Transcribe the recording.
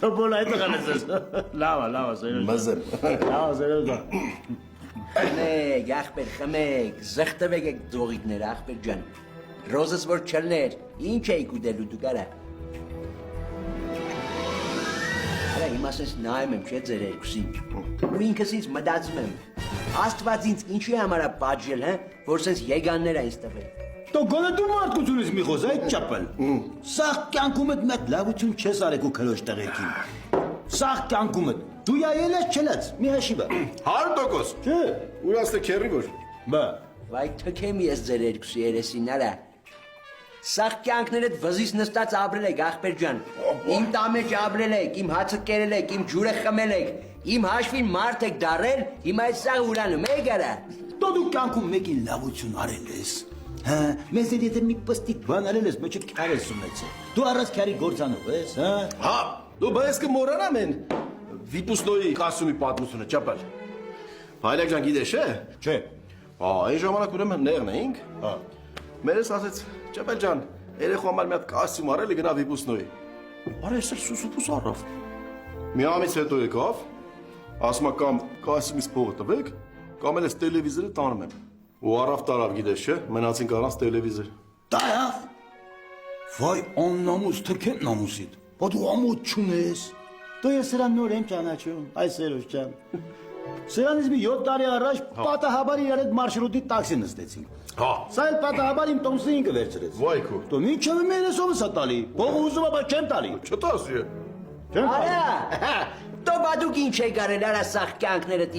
Տոպոլ այդ կանեցես։ Լավ, սերոջ։ Մազեմ։ Լավ, սերոջ։ Խմեք, ախպեր, խմեք, զղտվեք եք ձողիկներ, ախպեր ջան։ Ռոզս որ չլներ, ինչ էիք ուտելու դուք արա։ Արա հիմա սենց նայում եմ, չէ ձեր երկուսին։ Ու ինքս ինձ մտածում եմ, Աստված ինձ ինչի համար է պատժել, հա, որ սենց եգաններ է ինձ տվել։ Տո գոնե դու մարդկությունից մի խոս, այդ ճապել։ Սաղ կյանքում էդ մեկ լավություն չես արեք ու քրոջ տղեկին։ Սաղ կյանքում էդ դու յայել ես չլած, մի հաշիվա։ 100%։ Չէ։ Ուրաստե քերի որ։ Բա։ Վայ թքեմ ես ձեր երկուսի երեսին, արա։ Սաղ կյանքներդ վզից նստած ապրել եք, ախպեր ջան։ Իմ տամեջ ապրել եք, իմ հացը կերել եք, իմ ջուրը խմել եք, իմ հաշվին մարդ եք դարել, հիմա այս սաղ ուրանում եք արա։ Տո դու կյանքում մեկին լավություն արել ես։ Հա, մեզ էլ եթե մի պստիկ բան արել ես, մեջը քարես ունեցել։ Դու առած քարի գործանով ես, հա։ Հա, դու բայց կմոռանամ են Վիպուսնոյի կասումի պատմությունը, ճապալ։ Հայլակ ջան գիտես, չէ։ Չէ։ Հա, այն ժամանակ ուրեմն ներն էինք։ Հա։ Մերես ասեց, ճապալ ջան, երեխու համար մի հատ կասում արել է գնա Վիպուսնոյի։ Արա էս սուսուփուս առավ։ Մի ամիս հետո եկավ, ասում կամ կասումից փողը տվեք, կամ էլ էս տելևիզորը տանում եմ։ Ու առավ տարավ գիտես, չէ, մնացինք առանց տելևիզոր։ Տարավ։ Վայ, աննամուս թքեմ նամուսիդ։ Բա դու ամոթ չունես։ Դու ես սրան նոր եմ ճանաչում, այս սերոջ ջան։ Սրանից մի 7 տարի առաջ պատահաբար իրար հետ մարշրուտի տաքսի նստեցինք։ Հա։ Սա էլ պատահաբար իմ տոմսին կվերցրեց։ Վայ քո։ Դու ինչով եմ երեսով ես տալի։ Փողը ուզում եմ, բայց չեմ տալի։ Չտասի։ Չեմ տալի։ Արա, տո բադուկ ինչ եք արել, արա սաղ կյանքներդ